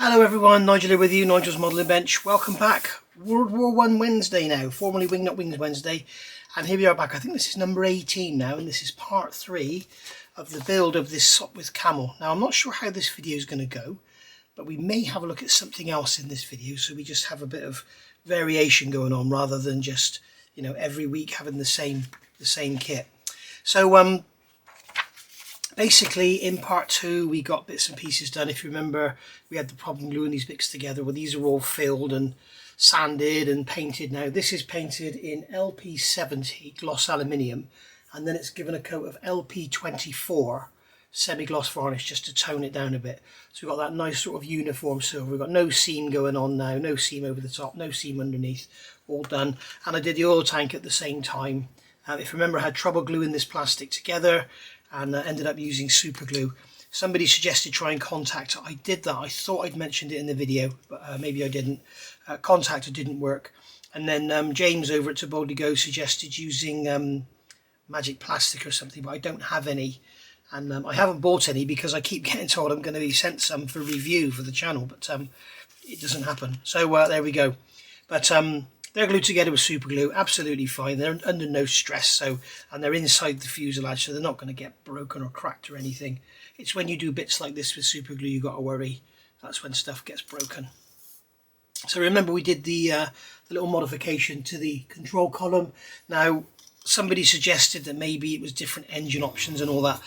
Hello everyone, Nigel here with you, Nigel's Modelling Bench. Welcome back. World War I Wednesday now, formerly WNW Wednesday. And here we are back. I think this is number 18 now, and this is part 3 of the build of this Sopwith Camel. Now I'm not sure how this video is going to go, but we may have a look at something else in this video, so we just have a bit of variation going on rather than just, you know, every week having the same kit. So basically, in part 2, we got bits and pieces done. If you remember, we had the problem gluing these bits together. Well, these are all filled and sanded and painted now. This is painted in LP70 gloss aluminium, and then it's given a coat of LP24 semi-gloss varnish just to tone it down a bit. So we've got that nice sort of uniform silver. We've got no seam going on now, no seam over the top, no seam underneath, all done. And I did the oil tank at the same time. If you remember, I had trouble gluing this plastic together, and ended up using super glue. Somebody suggested try and contact. I did that. I thought I'd mentioned it in the video, but maybe I didn't. Contactor didn't work. And then James over at To Boldly Go suggested using magic plastic or something, but I don't have any. And I haven't bought any because I keep getting told I'm going to be sent some for review for the channel, but it doesn't happen. So there we go. But they're glued together with super glue, absolutely fine. They're under no stress, and they're inside the fuselage, so they're not going to get broken or cracked or anything. It's when you do bits like this with super glue, you've got to worry. That's when stuff gets broken. So remember, we did the little modification to the control column. Now, somebody suggested that maybe it was different engine options and all that.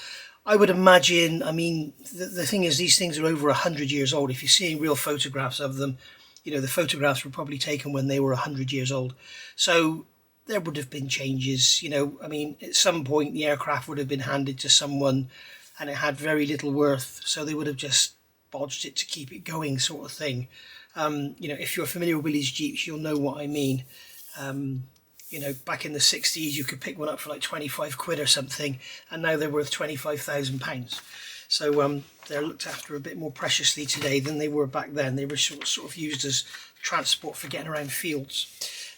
I would imagine, I mean, the thing is, these things are over 100 years old. If you're seeing real photographs of them, you know, the photographs were probably taken when they were 100 years old. So there would have been changes, you know. I mean, at some point the aircraft would have been handed to someone and it had very little worth, so they would have just bodged it to keep it going, sort of thing. You know, if you're familiar with Willys Jeeps, you'll know what I mean. You know, back in the 60s, you could pick one up for like 25 quid or something, and now they're worth £25,000. So they're looked after a bit more preciously today than they were back then. They were sort of used as transport for getting around fields.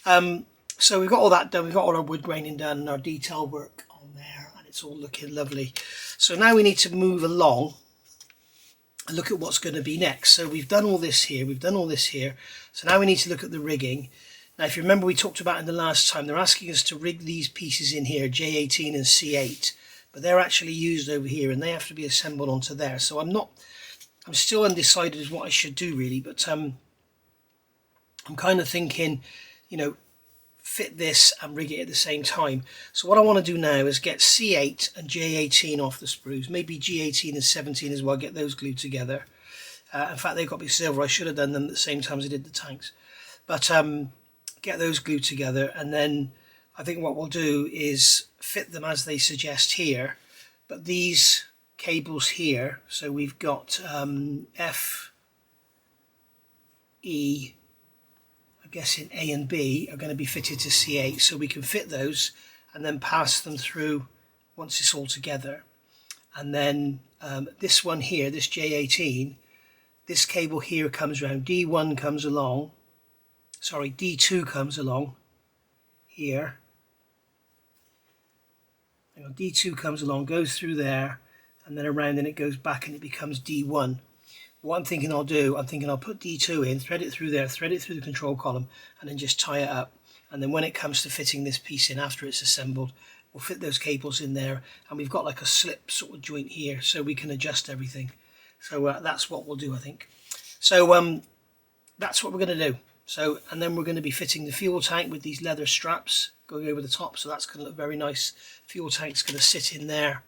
So we've got all that done. We've got all our wood graining done and our detail work on there, and it's all looking lovely. So now we need to move along and look at what's going to be next. So we've done all this here. We've done all this here. So now we need to look at the rigging. Now, if you remember, we talked about in the last time, they're asking us to rig these pieces in here, J18 and C8. But they're actually used over here and they have to be assembled onto there. So I'm still undecided as what I should do really, but I'm kind of thinking, you know, fit this and rig it at the same time. So what I want to do now is get C8 and J18 off the sprues, maybe G18 and 17 as well, get those glued together. In fact, they've got to be silver. I should have done them at the same time as I did the tanks. But get those glued together, and then I think what we'll do is fit them as they suggest here, but these cables here, so we've got F, E, I guess in A and B, are going to be fitted to C8, so we can fit those and then pass them through once it's all together. And then this one here, this J18, this cable here comes around, D1 comes along, sorry, D2 comes along here. D2 comes along, goes through there, and then around, and it goes back and it becomes D1. What I'm thinking I'll do, I'll put D2 in, thread it through there, thread it through the control column, and then just tie it up. And then when it comes to fitting this piece in after it's assembled, we'll fit those cables in there, and we've got like a slip sort of joint here so we can adjust everything. So that's what we'll do, I think. So that's what we're going to do. So, and then we're going to be fitting the fuel tank with these leather straps going over the top, so that's going to look very nice. Fuel tank's going to sit in there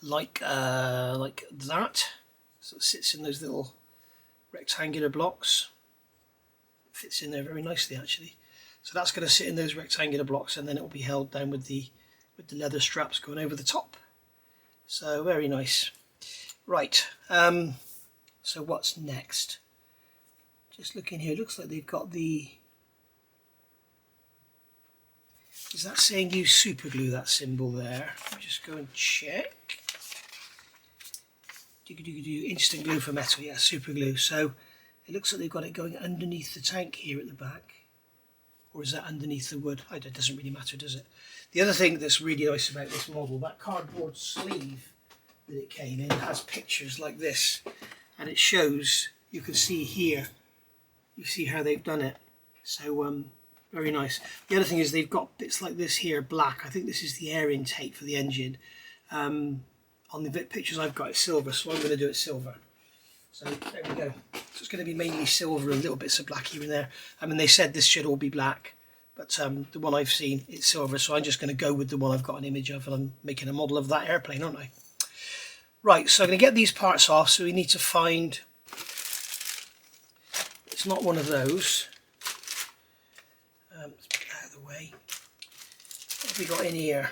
like that. So it sits in those little rectangular blocks. It fits in there very nicely actually. So that's going to sit in those rectangular blocks, and then it will be held down with the leather straps going over the top. So very nice. Right. So what's next? Just looking here, it looks like they've got the... Is that saying use super glue, that symbol there? Let me just go and check. Instant glue for metal, yeah, super glue. So it looks like they've got it going underneath the tank here at the back. Or is that underneath the wood? It doesn't really matter, does it? The other thing that's really nice about this model, that cardboard sleeve that it came in has pictures like this. and it shows, you can see here, you see how they've done it. So very nice. The other thing is they've got bits like this here, black. I think this is the air intake for the engine. On the pictures I've got, it's silver, so I'm going to do it silver. So there we go. So it's going to be mainly silver and little bits of black here and there. I mean, they said this should all be black, but the one I've seen, it's silver, so I'm just going to go with the one I've got an image of, and I'm making a model of that airplane, aren't I? Right, so I'm going to get these parts off, so we need to find, it's not one of those. Let's put that out of the way. What have we got in here?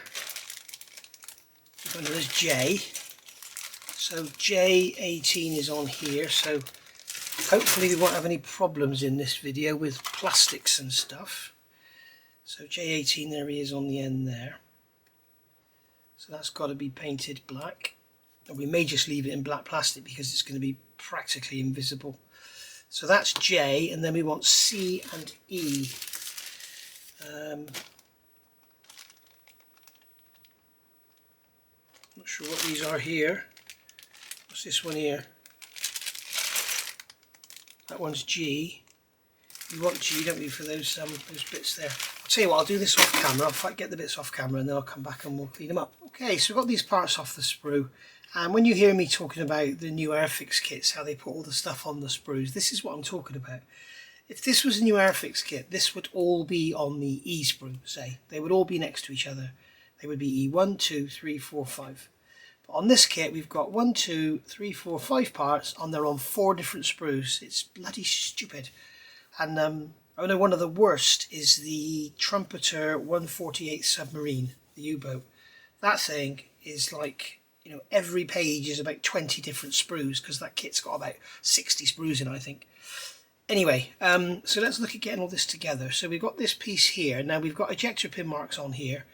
There's J. So J18 is on here, so hopefully we won't have any problems in this video with plastics and stuff. So J18, there he is on the end there. So that's got to be painted black. And we may just leave it in black plastic because it's going to be practically invisible. So that's J, and then we want C and E. Not sure what these are here. What's this one here? That one's G. We want G, don't we, for those bits there. I'll tell you what, I'll do this off camera. I'll get the bits off camera and then I'll come back and we'll clean them up. Okay, so we've got these parts off the sprue. And when you hear me talking about the new Airfix kits, how they put all the stuff on the sprues, this is what I'm talking about. If this was a new Airfix kit, this would all be on the E sprue, say. They would all be next to each other. They would be E1, 2, 3, 4, 5. But on this kit, we've got 1, 2, 3, 4, 5 parts, and they're on 4 different sprues. It's bloody stupid. And I know one of the worst is the Trumpeter 148 submarine, the U-boat. That thing is like, you know, every page is about 20 different sprues because that kit's got about 60 sprues in, I think. Anyway, so let's look at getting all this together. So we've got this piece here. Now we've got ejector pin marks on here,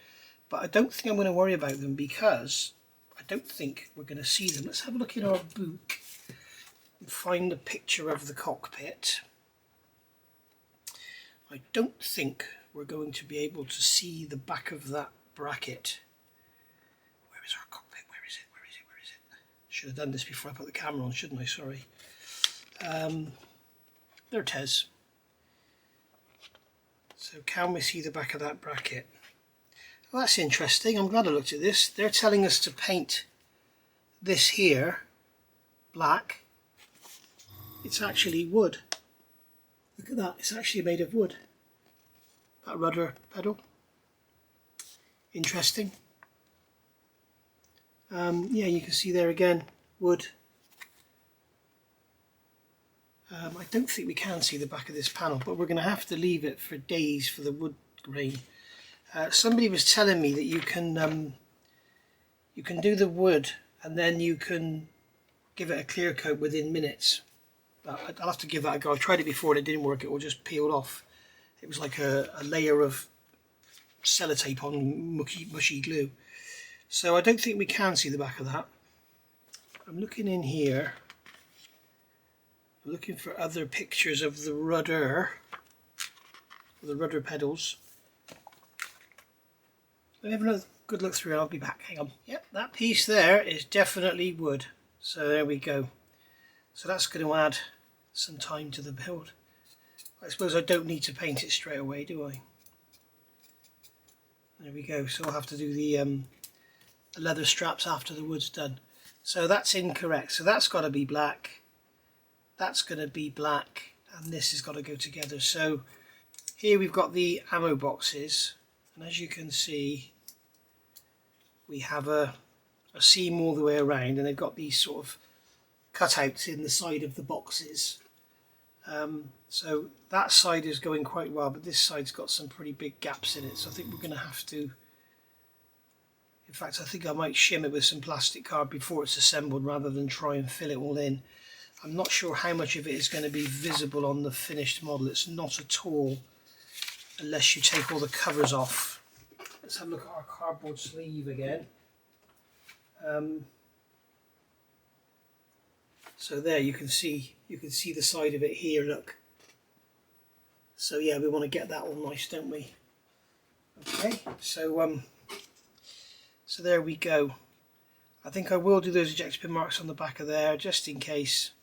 but I don't think I'm going to worry about them because I don't think we're going to see them. Let's have a look in our book and find a picture of the cockpit. I don't think we're going to be able to see the back of that bracket. Where is our cockpit? Where is it? Where is it? Where is it? Should have done this before I put the camera on, shouldn't I? Sorry. There it is. So can we see the back of that bracket? Well, that's interesting. I'm glad I looked at this. They're telling us to paint this here black. It's actually wood. Look at that. It's actually made of wood. That rudder pedal. Interesting. Yeah, you can see there again, wood. I don't think we can see the back of this panel, but we're going to have to leave it for days for the wood grain. Somebody was telling me that you can do the wood and then you can give it a clear coat within minutes. But I'll have to give that a go. I've tried it before and it didn't work. It all just peeled off. It was like a layer of sellotape on mushy glue. So I don't think we can see the back of that. I'm looking in here. I'm looking for other pictures of the rudder pedals. Let me have another good look through and I'll be back. Hang on. Yep, that piece there is definitely wood. So there we go. So that's going to add some time to the build. I suppose I don't need to paint it straight away, do I? There we go. So I'll have to do the leather straps after the wood's done. So that's incorrect. So that's got to be black. That's going to be black, and this has got to go together. So here we've got the ammo boxes, and as you can see, we have a seam all the way around, and they've got these sort of cutouts in the side of the boxes. So that side is going quite well, but this side's got some pretty big gaps in it, so I think we're going to have to, in fact I think I might shim it with some plastic card before it's assembled rather than try and fill it all in. I'm not sure how much of it is going to be visible on the finished model. It's not at all, unless you take all the covers off. Let's have a look at our cardboard sleeve again. So there you can see the side of it here, look. So yeah, we want to get that all nice, don't we? Okay, so there we go. I think I will do those ejector pin marks on the back of there just in case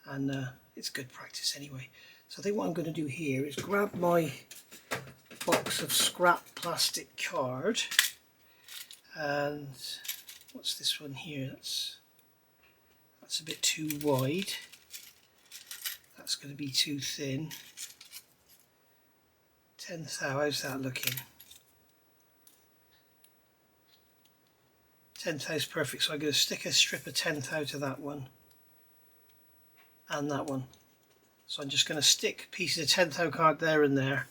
and it's good practice anyway. So I think what I'm going to do here is grab my box of scrap plastic card, and what's this one here? That's a bit too wide. That's going to be too thin. 10th thou, how's that looking? 10th thou is perfect, so I'm going to stick a strip of 10th thou to that one and that one. So I'm just going to stick pieces of 10th thou card there and there,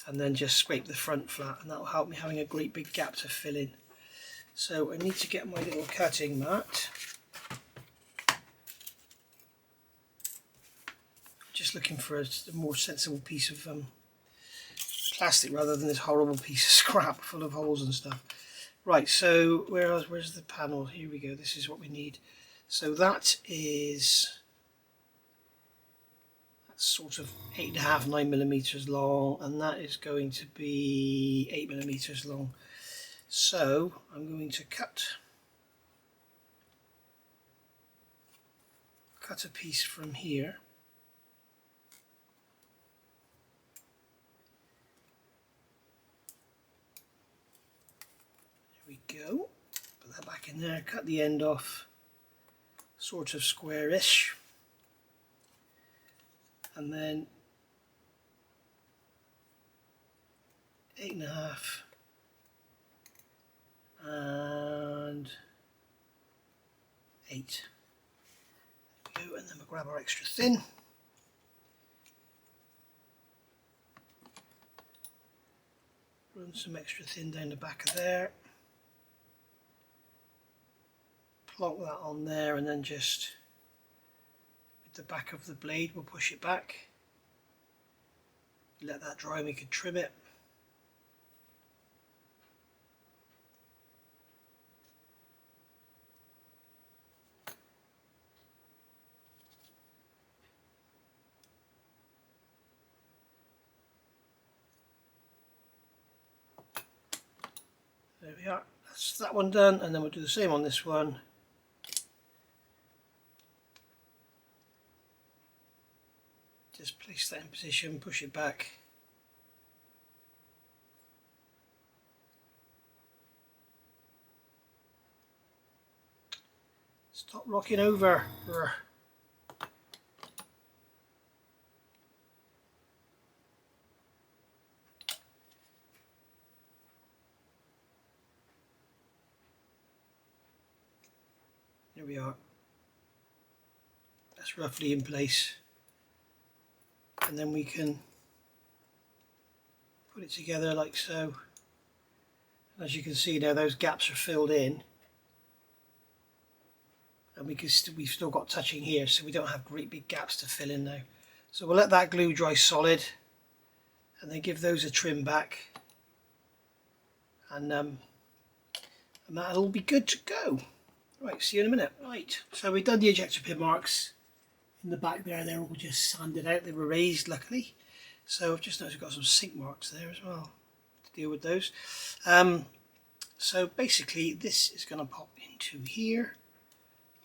and then just scrape the front flat, and that will help me having a great big gap to fill in. So I need to get my little cutting mat. Just looking for a more sensible piece of plastic rather than this horrible piece of scrap full of holes and stuff. Right, so where's the panel? Here we go, this is what we need. So that's sort of 8.5, 9 millimeters long, and that is going to be 8 millimeters long. So I'm going to cut a piece from here. There we go. Put that back in there, cut the end off sort of squarish, and then 8.5 and 8. There we go, and then we'll grab our extra thin. Run some extra thin down the back of there. Plonk that on there, and then just with the back of the blade we'll push it back. Let that dry and we can trim it. There we are, that's that one done, and then we'll do the same on this one. Just place that in position, push it back. Stop rocking over. There we are. That's roughly in place. And then we can put it together like so. As you can see now, those gaps are filled in, and we've still got touching here, so we don't have great big gaps to fill in now. So we'll let that glue dry solid, and then give those a trim back, and that'll all be good to go. Right, see you in a minute. Right, so we've done the ejector pin marks in the back there. They're all just sanded out. They were raised, luckily. So I've just noticed we've got some sink marks there as well to deal with those. So basically this is going to pop into here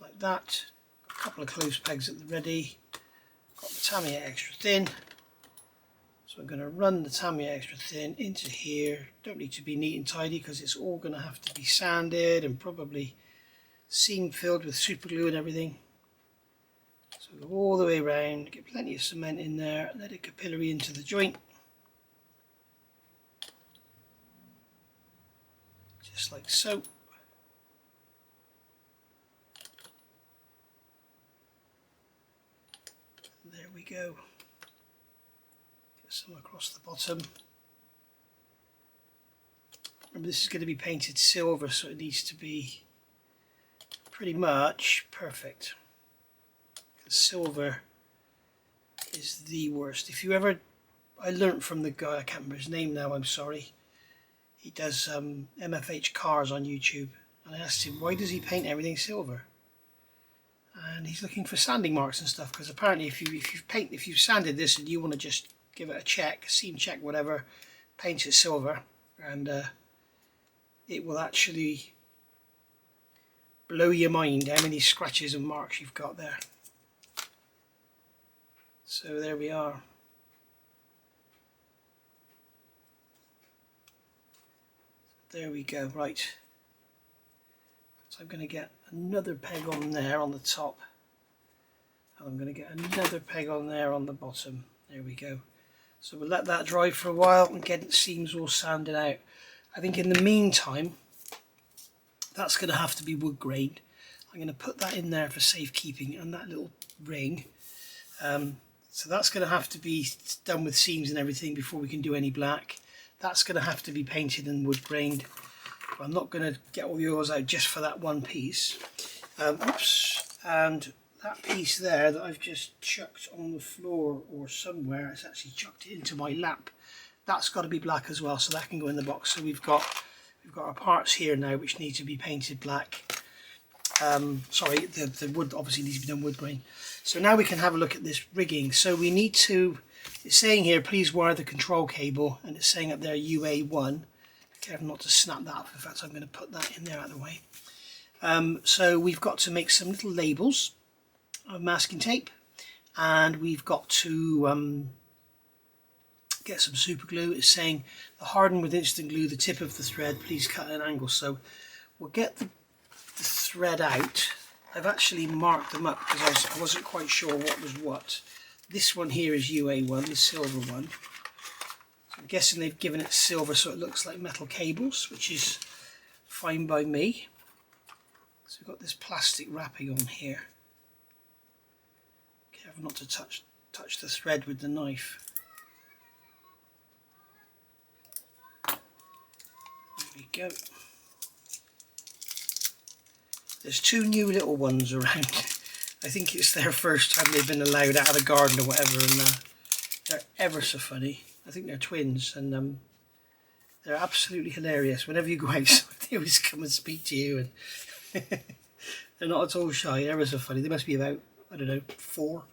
like that. Got a couple of close pegs at the ready. Got the Tamiya extra thin. So I'm going to run the Tamiya extra thin into here. Don't need to be neat and tidy because it's all going to have to be sanded and probably seam filled with super glue and everything. So go all the way around, get plenty of cement in there, let it capillary into the joint. Just like so. There we go. Get some across the bottom. Remember, this is going to be painted silver, so it needs to be pretty much perfect. Silver is the worst. If you ever, I learnt from the guy, I can't remember his name now, I'm sorry. He does MFH cars on YouTube, and I asked him why does he paint everything silver, and he's looking for sanding marks and stuff, because apparently if you've sanded this and you want to just give it a check, seam check, whatever, paint it silver, and it will actually blow your mind how many scratches and marks you've got there. So there we are. There we go, right. So I'm going to get another peg on there on the top. And I'm going to get another peg on there on the bottom. There we go. So we'll let that dry for a while and get its seams all sanded out. I think in the meantime, that's going to have to be wood grained. I'm going to put that in there for safekeeping, and that little ring. So that's going to have to be done with seams and everything before we can do any black. That's going to have to be painted and wood grained. But I'm not going to get all the oils out just for that one piece. Oops, and that piece there that I've just chucked on the floor or somewhere, it's actually chucked it into my lap. That's got to be black as well, so that can go in the box. So we've got our parts here now which need to be painted black. Sorry, the wood obviously needs to be done wood grain. So now we can have a look at this rigging. So we need to, it's saying here, please wire the control cable, and it's saying up there UA1. Be careful not to snap that up. In fact, I'm going to put that in there out of the way. So we've got to make some little labels of masking tape, and we've got to get some super glue. It's saying harden with instant glue the tip of the thread, please cut at an angle. So we'll get the thread out. I've actually marked them up because I wasn't quite sure what was what. This one here is UA1, the silver one. So I'm guessing they've given it silver so it looks like metal cables, which is fine by me. So we've got this plastic wrapping on here. Careful not to touch the thread with the knife. There we go. There's two new little ones around. I think it's their first time they've been allowed out of the garden or whatever, and they're ever so funny. I think they're twins, and they're absolutely hilarious. Whenever you go out, they always come and speak to you, and they're not at all shy. They're ever so funny. They must be about, I don't know, 4.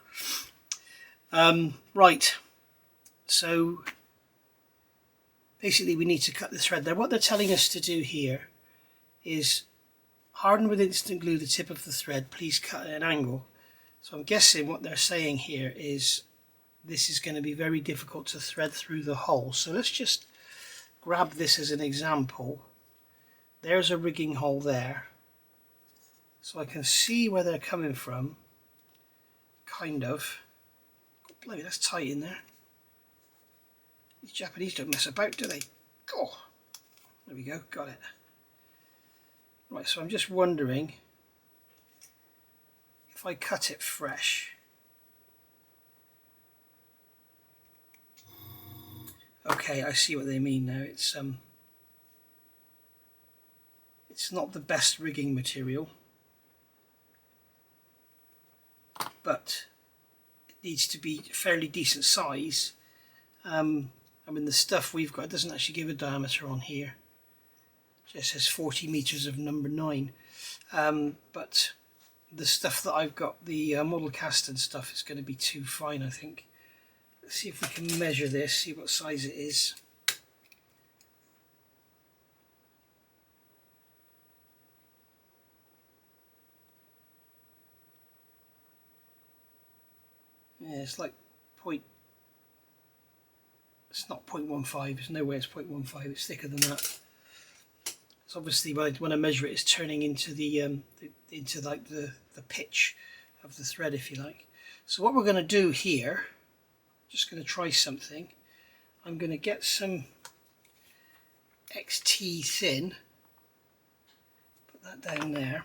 Right, so basically we need to cut the thread there. What they're telling us to do here is harden with instant glue the tip of the thread, please cut at an angle. So I'm guessing what they're saying here is this is going to be very difficult to thread through the hole. So let's just grab this as an example. There's a rigging hole there. So I can see where they're coming from, kind of. God, bloody, that's tight in there. These Japanese don't mess about, do they? Oh, there we go, got it. Right, so I'm just wondering if I cut it fresh. Okay, I see what they mean now. It's not the best rigging material, but it needs to be fairly decent size. I mean, the stuff we've got doesn't actually give a diameter on here. It says 40 meters of number 9, but the stuff that I've got, the model cast and stuff, is going to be too fine, I think. Let's see if we can measure this, see what size it is. Yeah, it's like it's not 0.15, there's no way it's 0.15, it's thicker than that. So obviously when I measure it, it's turning into the pitch of the thread, if you like. So what we're going to do here, just going to try something. I'm going to get some XT thin, put that down there,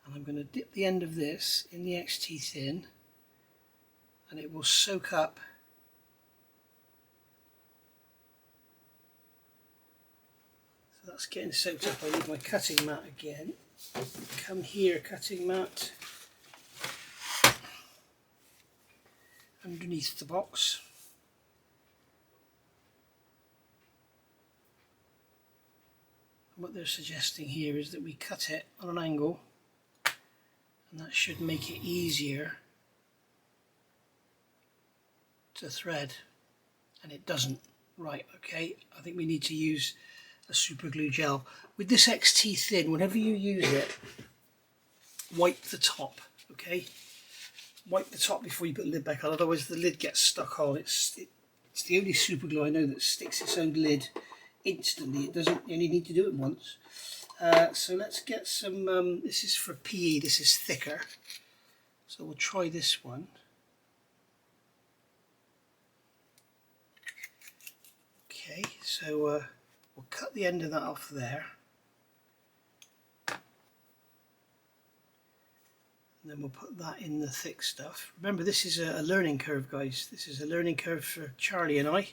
and I'm going to dip the end of this in the XT thin, and it will soak up that's getting soaked up. I need my cutting mat again. Come here, cutting mat. Underneath the box. And what they're suggesting here is that we cut it on an angle, and that should make it easier to thread, and it doesn't. Right, okay, I think we need to use a super glue gel. With this XT thin, whenever you use it, wipe the top, okay? wipe the top before you put the lid back on, otherwise the lid gets stuck on. It's the only super glue I know that sticks its own lid instantly. It doesn't, you only need to do it once. So let's get some, this is for PE, this is thicker. So we'll try this one. Okay, so we'll cut the end of that off there. And then we'll put that in the thick stuff. Remember, this is a learning curve, guys. This is a learning curve for Charlie and I.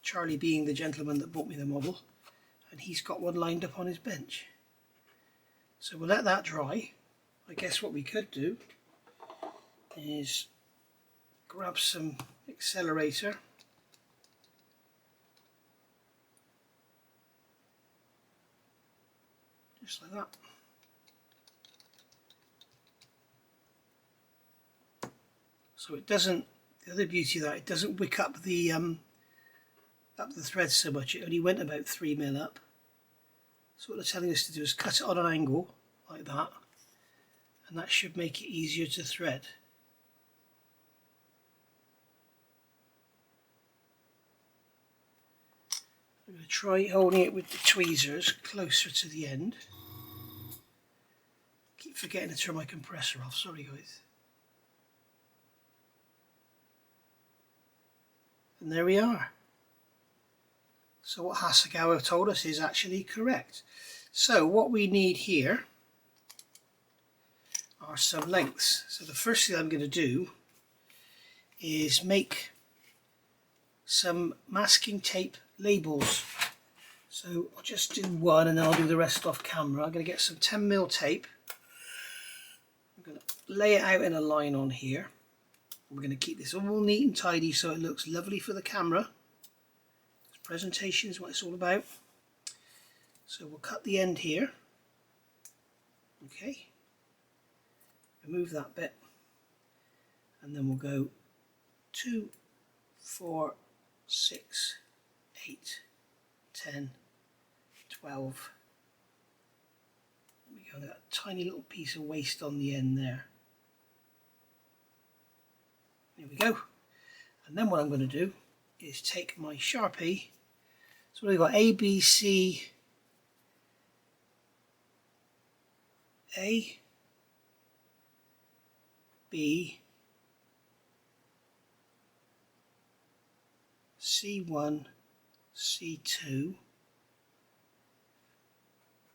Charlie being the gentleman that bought me the model. And he's got one lined up on his bench. So we'll let that dry. I guess what we could do is grab some accelerator. Just like that. So it doesn't, the other beauty of that, it doesn't wick up the thread so much. It only went about 3 mil up. So what they're telling us to do is cut it on an angle like that, and that should make it easier to thread. I'm going to try holding it with the tweezers closer to the end. Keep forgetting to turn my compressor off, sorry guys. And there we are. So what Hasegawa told us is actually correct. So what we need here are some lengths. So the first thing I'm going to do is make some masking tape labels. So I'll just do one and then I'll do the rest off camera. I'm going to get some 10mm tape. I'm going to lay it out in a line on here. We're going to keep this all neat and tidy so it looks lovely for the camera. Presentation is what it's all about. So we'll cut the end here. Okay. Remove that bit. And then we'll go 2, 4, 6, 8, 10, 12. There we go. That tiny little piece of waste on the end there. There we go. And then what I'm going to do is take my Sharpie. So we've got A, B, C, A, B, C1, C2,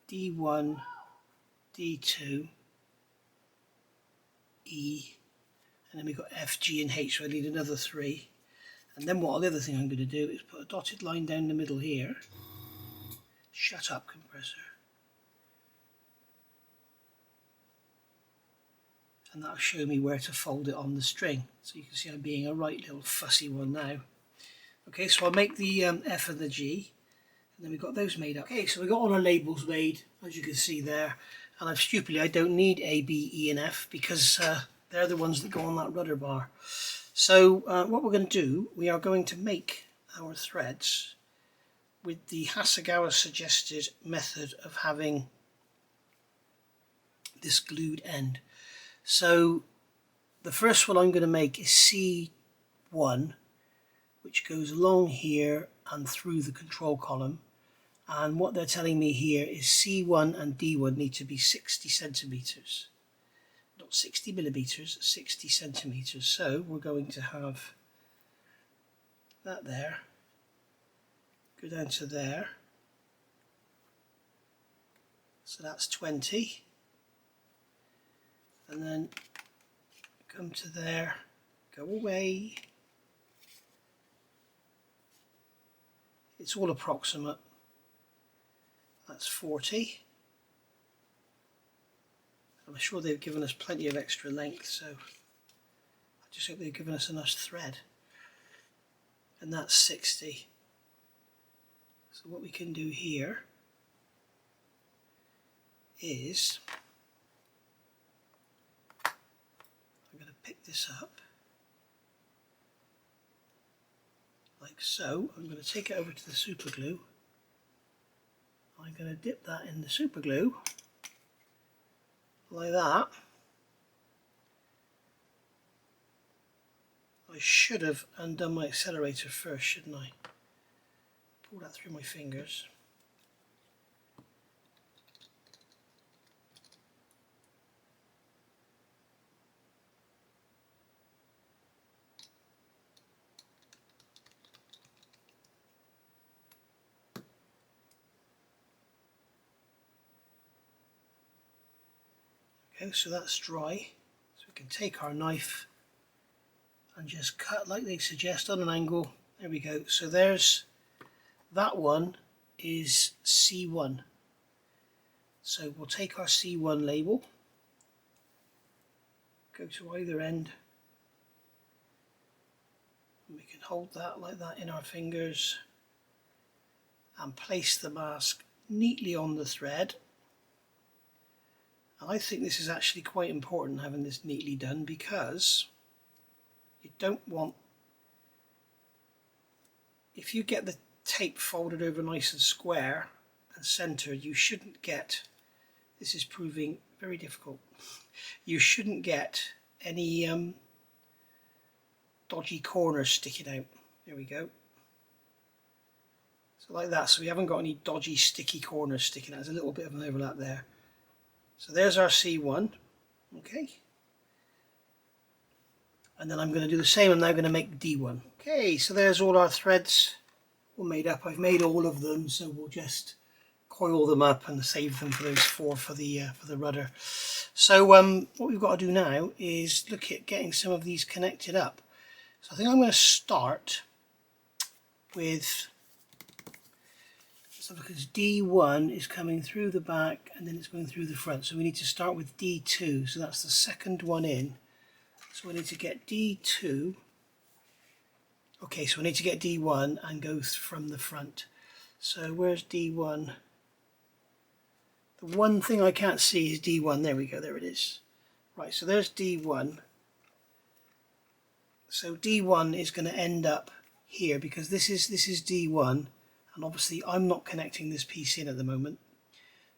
D1, D2, E, and then we've got F, G and H, so I need another 3. And then the other thing I'm going to do is put a dotted line down the middle here. Shut up, compressor. And that'll show me where to fold it on the string. So you can see I'm being a right little fussy one now. Okay, so I'll make the F and the G. And then we've got those made up. Okay, so we've got all our labels made, as you can see there. And I don't need A, B, E and F because they're the ones that go on that rudder bar. So what we're going to do, we are going to make our threads with the Hasegawa suggested method of having this glued end. So the first one I'm going to make is C1, which goes along here and through the control column. And what they're telling me here is C1 and D1 need to be 60 centimeters. Not 60 millimeters, 60 centimeters. So we're going to have that there, go down to there. So that's 20. And then come to there, go away. It's all approximate. That's 40. I'm sure they've given us plenty of extra length, so I just hope they've given us enough thread. And that's 60. So what we can do here is I'm going to pick this up like so. I'm going to take it over to the super glue. I'm going to dip that in the super glue like that, I should have undone my accelerator first, shouldn't I? Pull that through my fingers. Okay, so that's dry. So we can take our knife and just cut like they suggest on an angle. There we go. So there's that one is C1. So we'll take our C1 label, go to either end, and we can hold that like that in our fingers and place the mask neatly on the thread. And I think this is actually quite important, having this neatly done, because you don't want, if you get the tape folded over nice and square and centered, you shouldn't get, this is proving very difficult, you shouldn't get any dodgy corners sticking out. There we go. So like that, so we haven't got any dodgy sticky corners sticking out. There's a little bit of an overlap there. So there's our C1, okay. And then I'm going to do the same. I'm now going to make D1. Okay, so there's all our threads all made up. I've made all of them, so we'll just coil them up and save them for those four for the rudder. So what we've got to do now is look at getting some of these connected up. So I think I'm going to start with, so because D1 is coming through the back and then it's going through the front, so we need to start with D2. So that's the second one in. So we need to get D2. Okay, so we need to get D1 and go from the front. So where's D1? The one thing I can't see is D1. There we go, there it is. Right, so there's D1. So D1 is going to end up here because this is D1, and obviously I'm not connecting this piece in at the moment.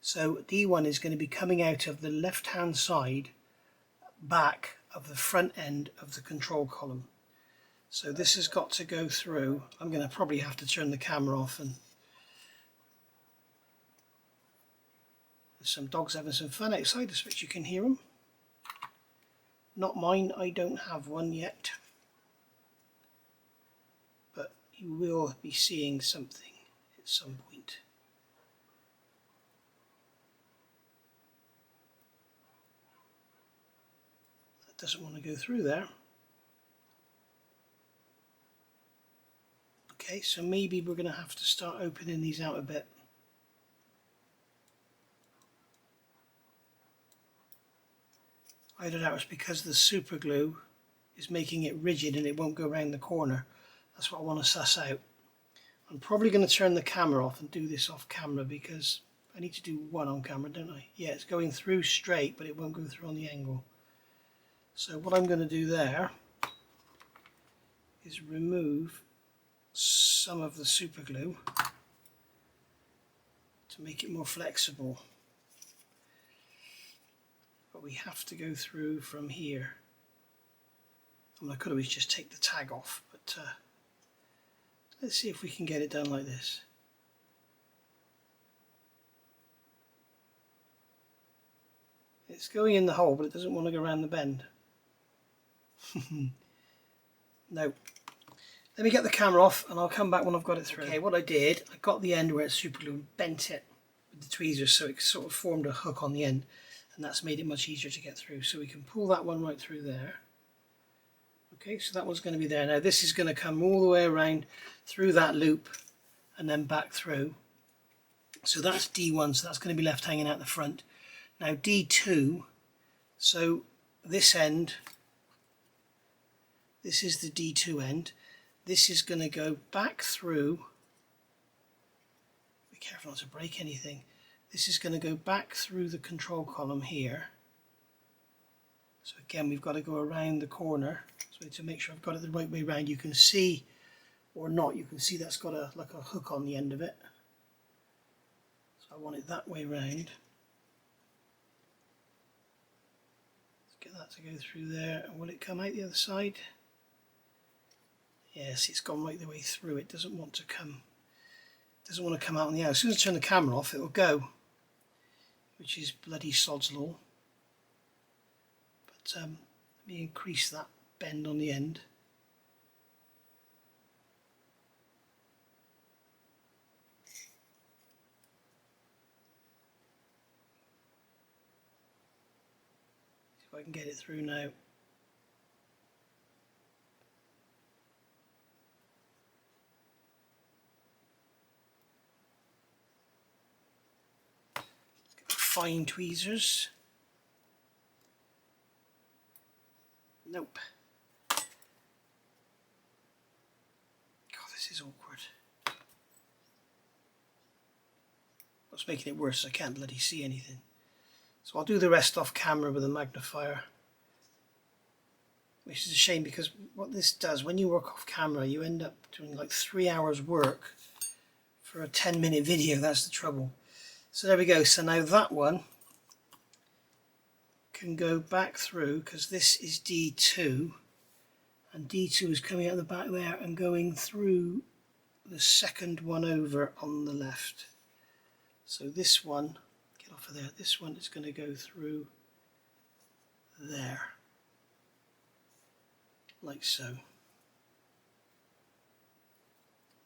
So D1 is going to be coming out of the left hand side back of the front end of the control column. So this has got to go through. I'm going to probably have to turn the camera off, and there's some dogs having some fun outside. I expect you can hear them. Not mine, I don't have one yet. But you will be seeing something at some point. That doesn't want to go through there. Okay, so maybe we're going to have to start opening these out a bit. Either that was because the super glue is making it rigid and it won't go around the corner. That's what I want to suss out. I'm probably going to turn the camera off and do this off camera because I need to do one on camera, don't I? Yeah, it's going through straight, but it won't go through on the angle. So what I'm going to do there is remove some of the super glue to make it more flexible. But we have to go through from here. I mean, I could always just take the tag off, but let's see if we can get it done like this. It's going in the hole, but it doesn't want to go around the bend. No. Let me get the camera off and I'll come back when I've got it through. Okay, what I did, I got the end where it's super glue and bent it with the tweezers so it sort of formed a hook on the end, and that's made it much easier to get through. So we can pull that one right through there. Okay, so that one's going to be there. Now this is going to come all the way around through that loop and then back through. So that's D1, so that's going to be left hanging out the front. Now D2, so this end, this is the D2 end. This is going to go back through, be careful not to break anything. This is going to go back through the control column here. So again, we've got to go around the corner. So to make sure I've got it the right way around, you can see, or not, you can see that's got like a hook on the end of it. So I want it that way round. Let's get that to go through there. And will it come out the other side? Yes, it's gone right the way through. It doesn't want to come out on the out. As soon as I turn the camera off, it will go, which is bloody sod's law. But let me increase that bend on the end. See if I can get it through now. Fine tweezers. Nope. God, this is awkward. What's making it worse? I can't bloody see anything. So I'll do the rest off camera with a magnifier. Which is a shame, because what this does, when you work off camera, you end up doing like 3 hours work for a 10-minute video. That's the trouble. So there we go. So now that one can go back through, because this is D2, and D2 is coming out the back there and going through the second one over on the left. So this one, get off of there, this one is going to go through there, like so.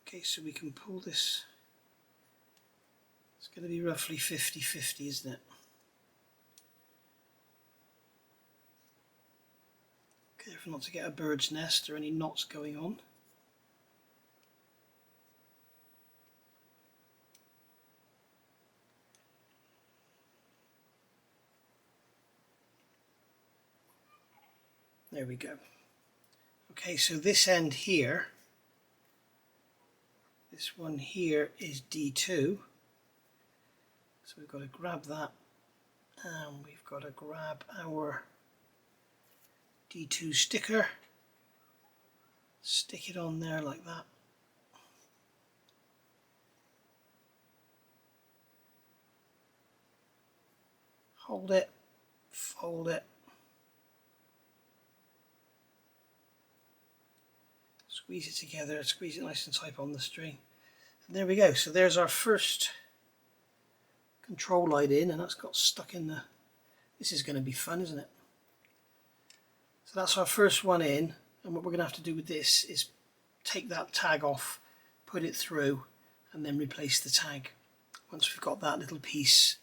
Okay, so we can pull this. It's going to be roughly 50-50, isn't it? Careful not to get a bird's nest or any knots going on. There we go. Okay, so this end here, this one here is D2. So we've got to grab that, and we've got to grab our D2 sticker, stick it on there like that. Hold it, fold it, squeeze it together, squeeze it nice and tight on the string. And there we go. So there's our first control light in, and that's got stuck in the... This is going to be fun, isn't it? So that's our first one in, and what we're going to have to do with this is take that tag off, put it through, and then replace the tag. Once we've got that little piece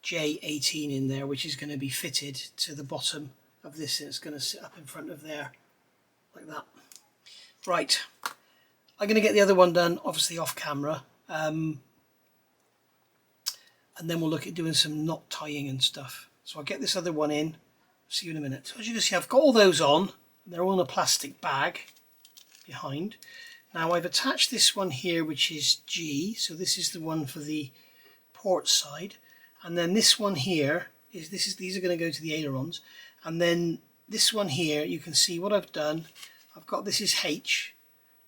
J18 in there, which is going to be fitted to the bottom of this, and it's going to sit up in front of there like that. Right, I'm going to get the other one done, obviously off camera, and then we'll look at doing some knot tying and stuff. So I'll get this other one in, see you in a minute. So as you can see, I've got all those on, they're all in a plastic bag behind. Now I've attached this one here, which is G, so this is the one for the port side, and then this one here is these are going to go to the ailerons, and then this one here, you can see what I've done. I've got, this is H,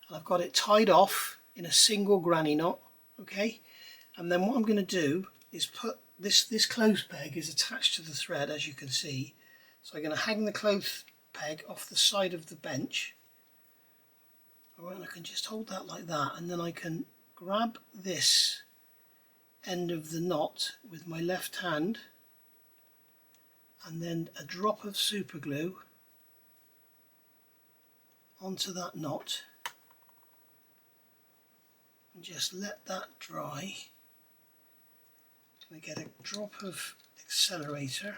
and I've got it tied off in a single granny knot, okay? And then what I'm going to do is put this clothes peg is attached to the thread, as you can see. So I'm going to hang the clothes peg off the side of the bench. All right, I can just hold that like that, and then I can grab this end of the knot with my left hand, and then a drop of super glue onto that knot, and just let that dry. I'm going to get a drop of accelerator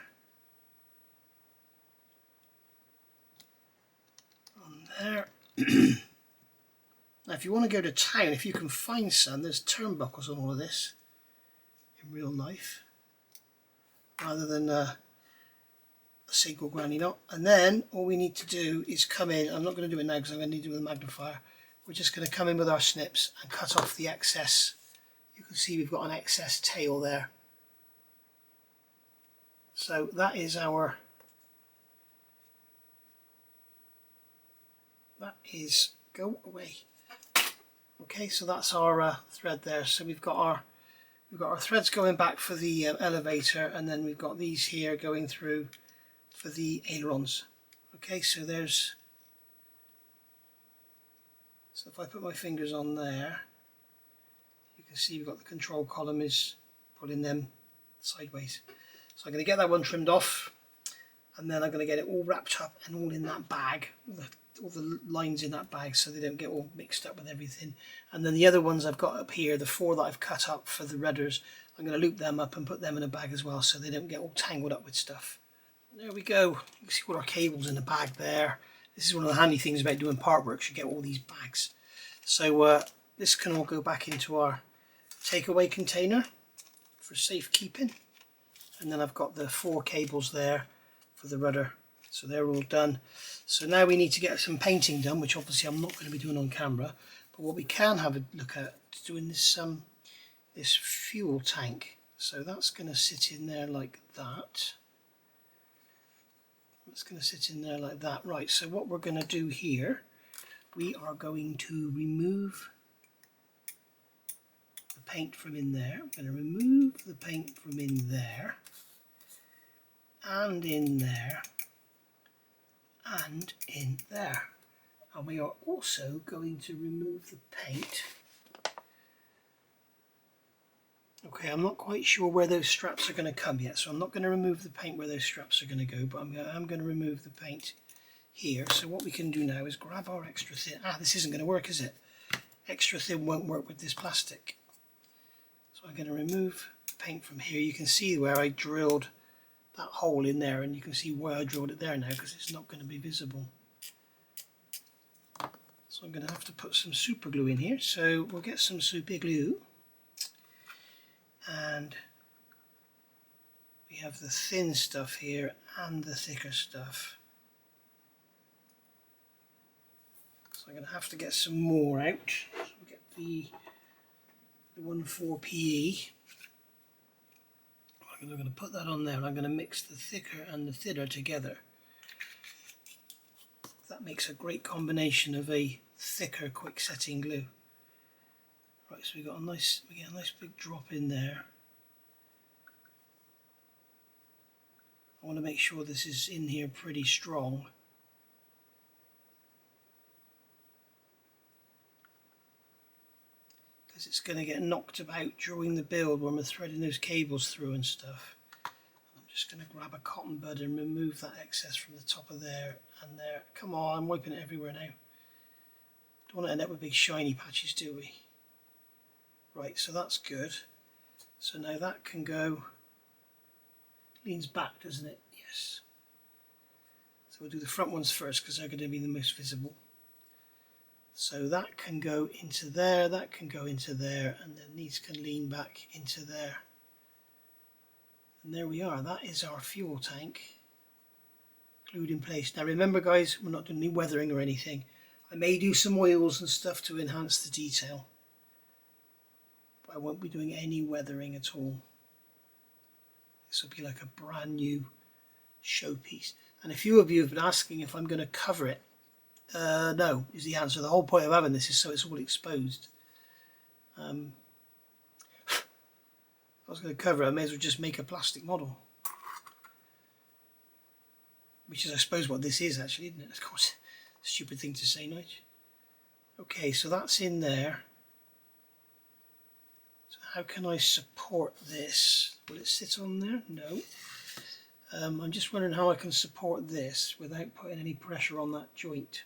on there. Now if you want to go to town, if you can find some, there's turnbuckles on all of this in real life, rather than a single granny knot. And then all we need to do is come in. I'm not going to do it now because I'm going to need to do it with a magnifier. We're just going to come in with our snips and cut off the excess. You can see we've got an excess tail there. So that is our, that is, go away. Okay, so that's our thread there. So we've got our threads going back for the elevator, and then we've got these here going through for the ailerons. Okay, so there's So if I put my fingers on there, you can see we've got the control column is pulling them sideways. So I'm going to get that one trimmed off, and then I'm going to get it all wrapped up and all in that bag, all the lines in that bag, so they don't get all mixed up with everything. And then the other ones I've got up here, the 4 that I've cut up for the rudders, I'm going to loop them up and put them in a bag as well, so they don't get all tangled up with stuff. There we go. You can see all our cables in the bag there. This is one of the handy things about doing part work, you get all these bags. So this can all go back into our takeaway container for safekeeping. And then I've got the 4 cables there for the rudder, so they're all done. So now we need to get some painting done, which obviously I'm not going to be doing on camera, but what we can have a look at is doing this this fuel tank. So that's going to sit in there like that. It's going to sit in there like that. Right, so what we're going to do here, we are going to remove the paint from in there. I'm going to remove the paint from in there, and in there, and in there. And we are also going to remove the paint. Okay, I'm not quite sure where those straps are going to come yet, so I'm not going to remove the paint where those straps are going to go, but I'm going to remove the paint here. So what we can do now is grab our extra thin. This isn't going to work, is it? Extra thin won't work with this plastic. So I'm going to remove the paint from here. You can see where I drilled that hole in there, and you can see why I drilled it there now, because it's not going to be visible. So I'm going to have to put some super glue in here. So we'll get some super glue. And we have the thin stuff here and the thicker stuff. So I'm going to have to get some more out. So we'll get the 1,4-PE. I'm going to put that on there, and I'm going to mix the thicker and the thinner together. That makes a great combination of a thicker quick setting glue. Right, so we get a nice big drop in there. I want to make sure this is in here pretty strong. Because it's going to get knocked about during the build when we're threading those cables through and stuff. I'm just going to grab a cotton bud and remove that excess from the top of there and there. Come on, I'm wiping it everywhere now. Don't want to end up with big shiny patches, do we? Right, so that's good. So now that can go, leans back, doesn't it? Yes. So we'll do the front ones first because they're going to be the most visible. So that can go into there, that can go into there, and then these can lean back into there. And there we are, that is our fuel tank glued in place. Now remember guys, we're not doing any weathering or anything. I may do some oils and stuff to enhance the detail. I won't be doing any weathering at all. This will be like a brand new showpiece. And a few of you have been asking if I'm going to cover it. No, is the answer. The whole point of having this is so it's all exposed. I was going to cover it, I may as well just make a plastic model. Which is I suppose what this is actually, isn't it? Of course, a stupid thing to say, Nige. Okay, so that's in there. How can I support this? Will it sit on there? No. I'm just wondering how I can support this without putting any pressure on that joint.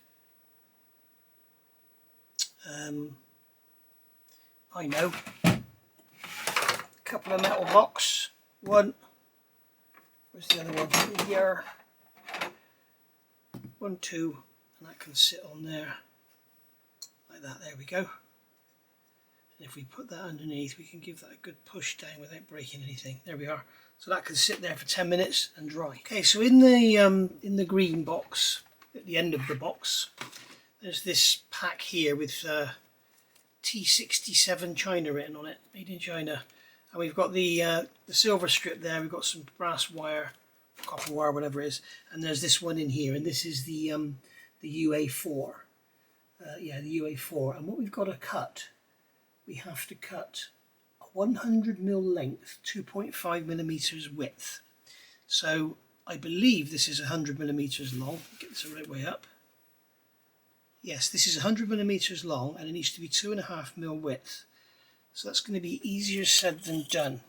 I know. A couple of metal blocks. One. Where's the other one? Here. 1, 2, and that can sit on there like that. There we go. And if we put that underneath, we can give that a good push down without breaking anything. There we are. So that can sit there for 10 minutes and dry. Okay, so in the green box, at the end of the box, there's this pack here with T67 China written on it, made in China. And we've got the silver strip there. We've got some brass wire, copper wire, whatever it is. And there's this one in here, and this is the UA4. Yeah, the UA4. And what we've got to cut, we have to cut a 100mm length, 2.5mm width. So I believe this is 100mm long. Get this the right way up. Yes, this is 100mm long and it needs to be 2.5mm width. So that's going to be easier said than done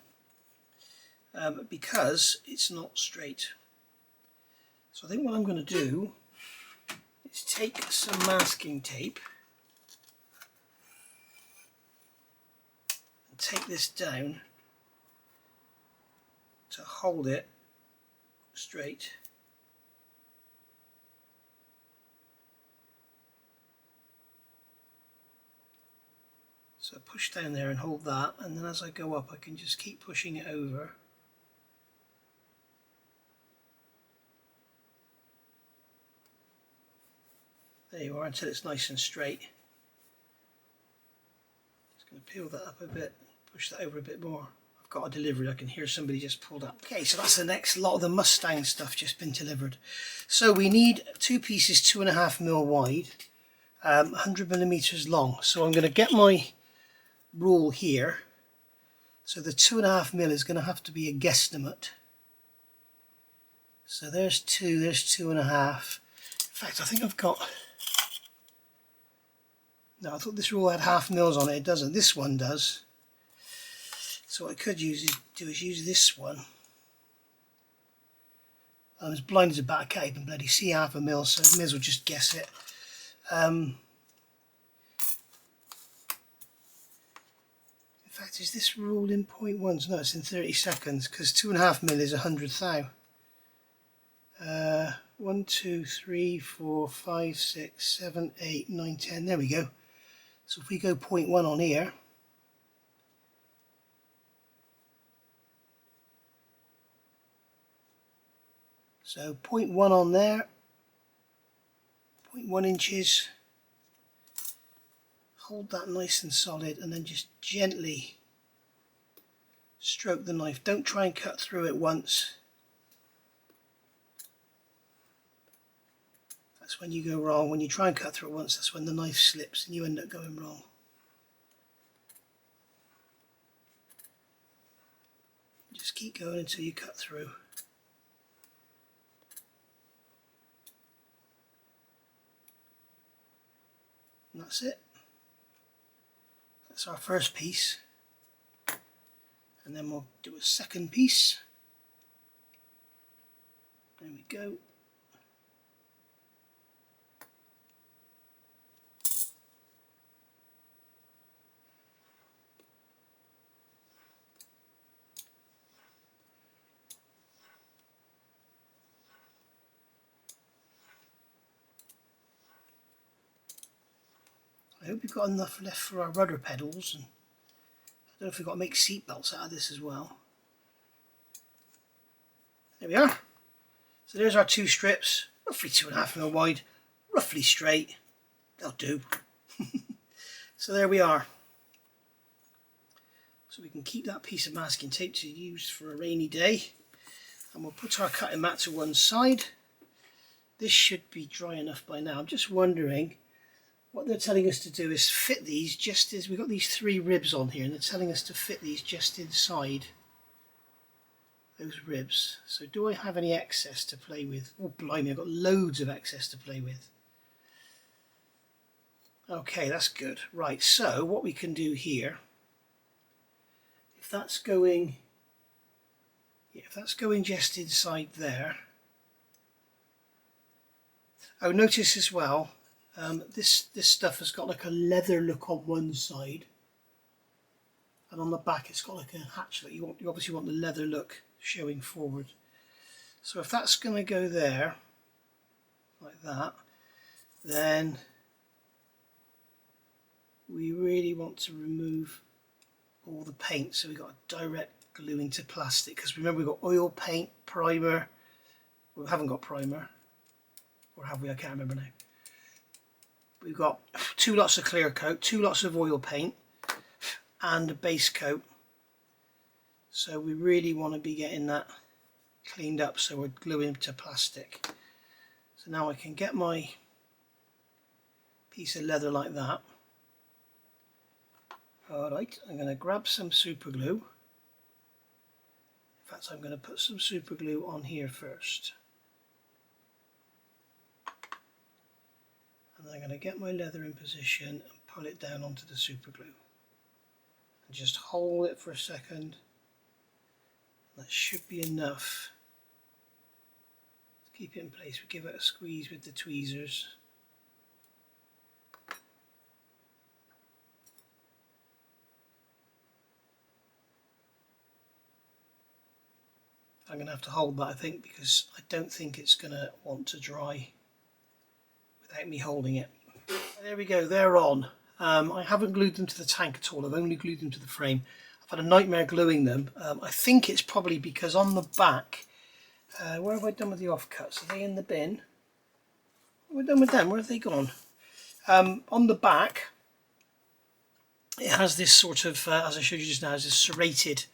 because it's not straight. So I think what I'm going to do is take some masking tape and take this down to hold it straight. So push down there and hold that, and then as I go up I can just keep pushing it over. There you are, until it's nice and straight. Just going to peel that up a bit, push that over a bit more. I've got a delivery, I can hear somebody just pulled up. Okay, so that's the next lot of the Mustang stuff just been delivered. So we need two pieces 2.5mm wide, 100mm long. So I'm going to get my rule here. So the 2.5mm is going to have to be a guesstimate. So there's 2, there's 2.5. In fact, I think I've got... No, I thought this rule had 0.5 mils on it. It doesn't. This one does. So what I could do is use this one. I'm as blind as a bat, I can't even bloody see 0.5 mil, so I may as well just guess it. In fact, is this rule in 0.1s? No, it's in 30 seconds, because 2.5mm is 100 thou. 1, 2, 3, 4, 5, 6, 7, 8, 9, 10. There we go. So if we go 0.1 on here, so 0.1 on there, 0.1 inches. Hold that nice and solid and then just gently stroke the knife. Don't try and cut through it once. That's when you go wrong. When you try and cut through it once, that's when the knife slips and you end up going wrong. Just keep going until you cut through. And that's it. That's our first piece. And then we'll do a second piece. There we go. I hope you've got enough left for our rudder pedals, and I don't know if we've got to make seat belts out of this as well. There we are. So there's our two strips, roughly 2.5mm wide, roughly straight. They'll do. So there we are. So we can keep that piece of masking tape to use for a rainy day. And we'll put our cutting mat to one side. This should be dry enough by now. I'm just wondering, what they're telling us to do is fit these just as we've got these 3 ribs on here, and they're telling us to fit these just inside those ribs. So do I have any excess to play with? Oh blimey, I've got loads of excess to play with. Okay, that's good. Right, so what we can do here, if that's going just inside there. Oh, notice as well, this stuff has got like a leather look on one side, and on the back it's got like a hatchlet. You obviously want the leather look showing forward. So if that's going to go there like that, then we really want to remove all the paint. So we've got a direct glue into plastic, because remember we've got oil paint, primer. We haven't got primer, or have we? I can't remember now. We've got 2 lots of clear coat, 2 lots of oil paint, and a base coat. So we really want to be getting that cleaned up, so we're gluing to plastic. So now I can get my piece of leather like that. Alright, I'm going to grab some super glue. In fact, I'm going to put some super glue on here first. And I'm going to get my leather in position and pull it down onto the super glue. And just hold it for a second. That should be enough. Let's keep it in place. We give it a squeeze with the tweezers. I'm going to have to hold that, I think, because I don't think it's going to want to dry without me holding it. There we go, they're on. I haven't glued them to the tank at all, I've only glued them to the frame. I've had a nightmare gluing them. I think it's probably because on the back, where have I done with the offcuts? Are they in the bin? What have we done with them? Where have they gone? On the back, it has this sort of, as I showed you just now, is this serrated.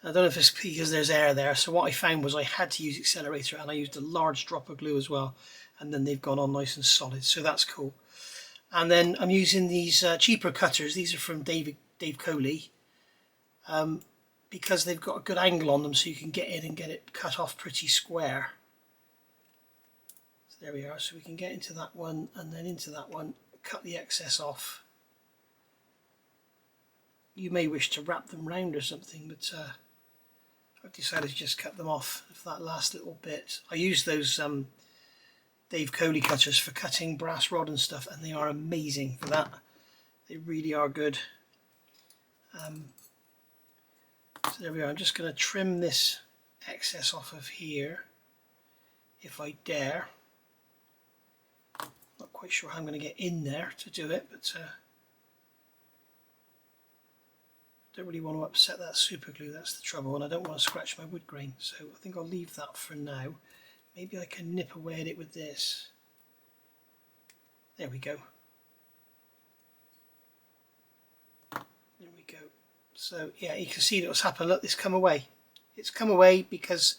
I don't know if it's because there's air there, so what I found was I had to use accelerator, and I used a large drop of glue as well, and then they've gone on nice and solid, so that's cool. And then I'm using these cheaper cutters. These are from Dave Coley, because they've got a good angle on them, so you can get in and get it cut off pretty square. So there we are, so we can get into that one and then into that one, cut the excess off. You may wish to wrap them round or something, but I've decided to just cut them off for that last little bit. I use those Dave Coley cutters for cutting brass rod and stuff, and they are amazing for that. They really are good. So there we are. I'm just going to trim this excess off of here, if I dare. Not quite sure how I'm going to get in there to do it, but don't really want to upset that super glue, that's the trouble, and I don't want to scratch my wood grain, so I think I'll leave that for now. Maybe I can nip away at it with this. There we go. There we go. So yeah, you can see what's happened. Look, it's come away. It's come away because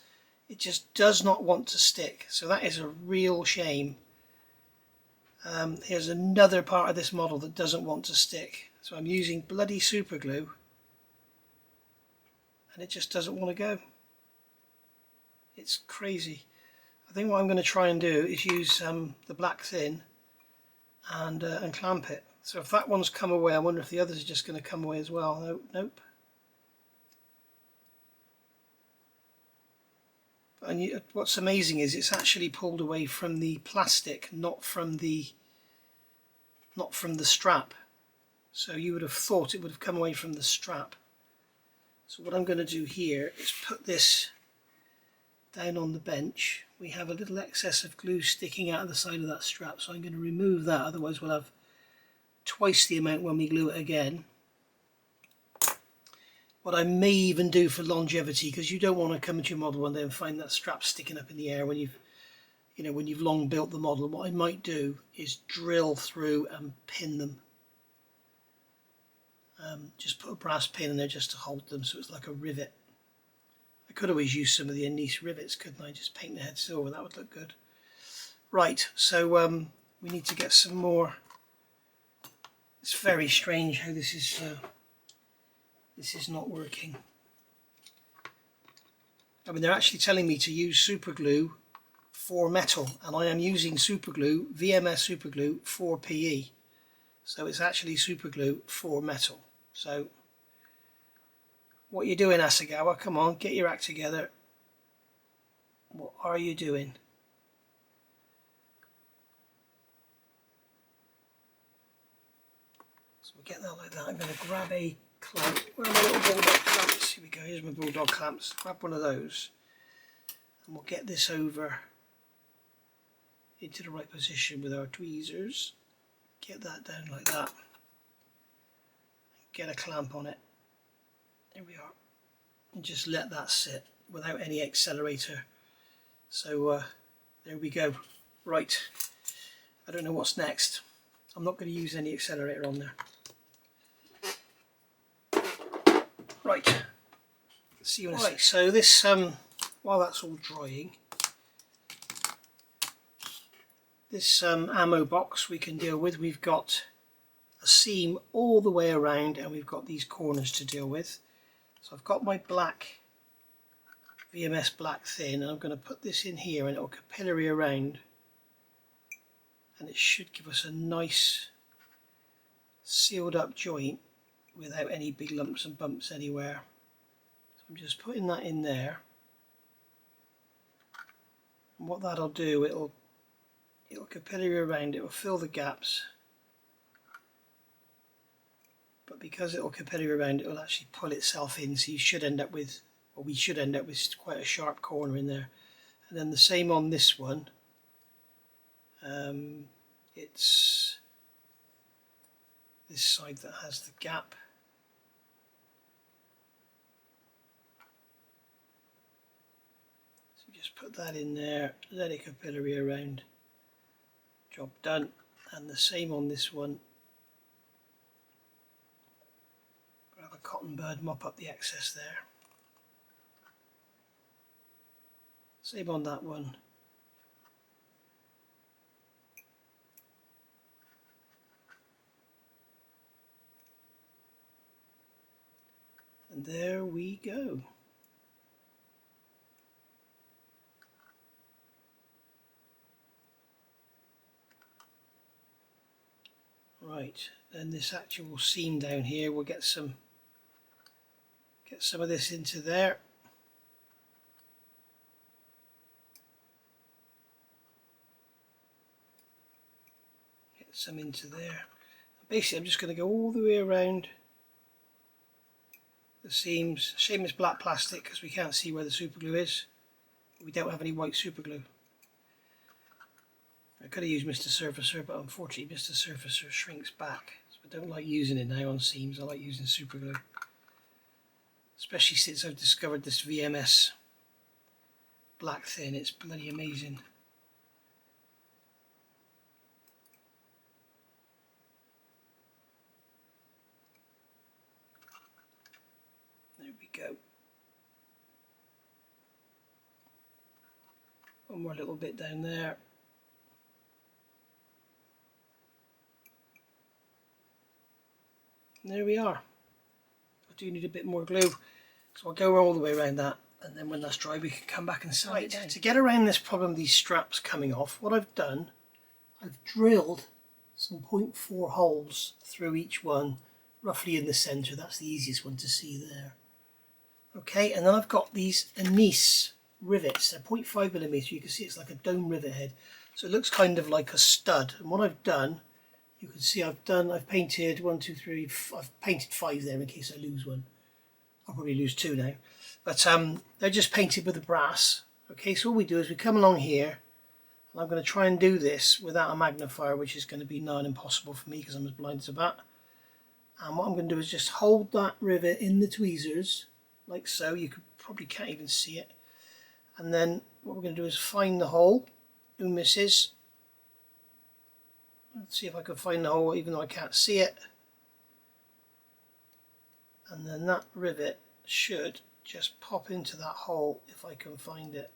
it just does not want to stick. So that is a real shame. Here's another part of this model that doesn't want to stick. So I'm using bloody super glue, and it just doesn't want to go. It's crazy. I think what I'm going to try and do is use the black thin and clamp it. So if that one's come away, I wonder if the others are just going to come away as well. Nope, nope. And what's amazing is it's actually pulled away from the plastic, not from the strap. So you would have thought it would have come away from the strap. So what I'm going to do here is put this down on the bench. We have a little excess of glue sticking out of the side of that strap, so I'm going to remove that, otherwise we'll have twice the amount when we glue it again. What I may even do for longevity, because you don't want to come into your model one day and find that strap sticking up in the air when you've long built the model, what I might do is drill through and pin them. Just put a brass pin in there just to hold them, so it's like a rivet. I could always use some of the Anise rivets, couldn't I? Just paint the head silver, that would look good. Right, so we need to get some more. It's very strange how this is not working. I mean, they're actually telling me to use super glue for metal, and I am using super glue, VMS super glue for PE. So it's actually super glue for metal. So what are you doing, Hasegawa? Come on, get your act together. What are you doing? So we'll get that like that. I'm going to grab a clamp. Where are my little bulldog clamps? Here we go, here's my bulldog clamps. Grab one of those. And we'll get this over into the right position with our tweezers. Get that down like that. Get a clamp on it. There we are. And just let that sit without any accelerator. So there we go. Right. I don't know what's next. I'm not going to use any accelerator on there. Right. See you in a sec. So this, while that's all drying, this ammo box we can deal with. We've got a seam all the way around, and we've got these corners to deal with. So I've got my black VMS black thin, and I'm going to put this in here, and it will capillary around and it should give us a nice sealed up joint without any big lumps and bumps anywhere. So I'm just putting that in there, and what that'll do, it'll capillary around, it will fill the gaps, but because it'll capillary around, it will actually pull itself in, so you should end up with, or we should end up with, quite a sharp corner in there. And then the same on this one. It's this side that has the gap. So just put that in there, let it capillary around, job done. And the same on this one. Grab a cotton bud, mop up the excess there. Same on that one. And there we go. Right, then this actual seam down here, we'll get some of this into there. Get some into there. Basically, I'm just going to go all the way around the seams. Shame it's black plastic because we can't see where the super glue is. We don't have any white super glue. I could have used Mr. Surfacer, but unfortunately Mr. Surfacer shrinks back. So I don't like using it now on seams. I like using super glue. Especially since I've discovered this VMS black thin. It's bloody amazing. There we go. One more little bit down there. And there we are. I do need a bit more glue, so I'll go all the way around that, and then when that's dry we can come back and sand it down. To get around this problem, these straps coming off, what I've done, I've drilled some 0.4 holes through each one, roughly in the centre. That's the easiest one to see there. Okay, and then I've got these anise rivets. They're 0.5mm. You can see it's like a dome rivet head, so it looks kind of like a stud. And what I've done, you can see I've painted 1, 2, 3, I've painted 5 there in case I lose one. I'll probably lose 2 now. But they're just painted with the brass. Okay, so all we do is we come along here, and I'm going to try and do this without a magnifier, which is going to be nigh impossible for me because I'm as blind as a bat. And what I'm going to do is just hold that rivet in the tweezers, like so. You probably can't even see it. And then what we're going to do is find the hole. Who misses? Let's see if I can find the hole even though I can't see it. And then that rivet should just pop into that hole if I can find it.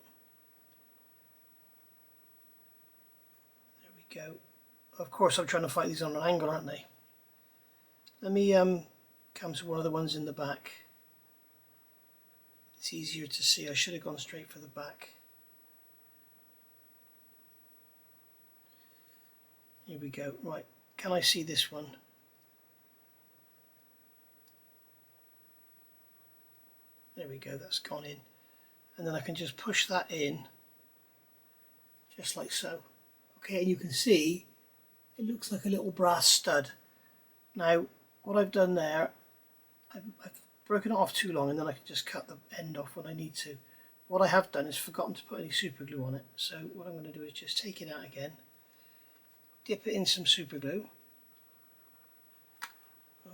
There we go. Of course I'm trying to fight these on an angle, aren't they? Let me come to one of the ones in the back. It's easier to see. I should have gone straight for the back. Here we go. Right, can I see this one? There we go, that's gone in. And then I can just push that in, just like so. Okay, and you can see it looks like a little brass stud. Now, what I've done there, I've broken it off too long, and then I can just cut the end off when I need to. What I have done is forgotten to put any super glue on it. So what I'm going to do is just take it out again, dip it in some super glue.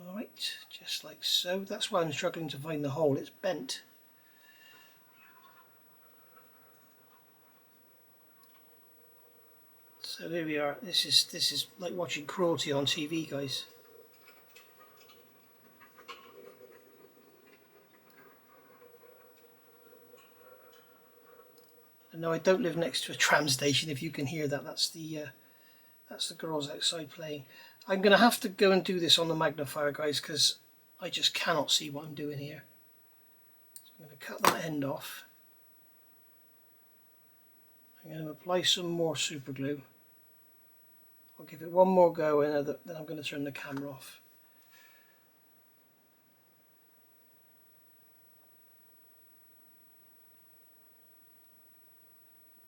Alright, just like so. That's why I'm struggling to find the hole, it's bent. So there we are. This is like watching cruelty on TV, guys. And no, I don't live next to a tram station. If you can hear that, that's the girls outside playing. I'm going to have to go and do this on the magnifier, guys, because I just cannot see what I'm doing here. So I'm going to cut that end off. I'm going to apply some more super glue. I'll give it one more go and then I'm going to turn the camera off.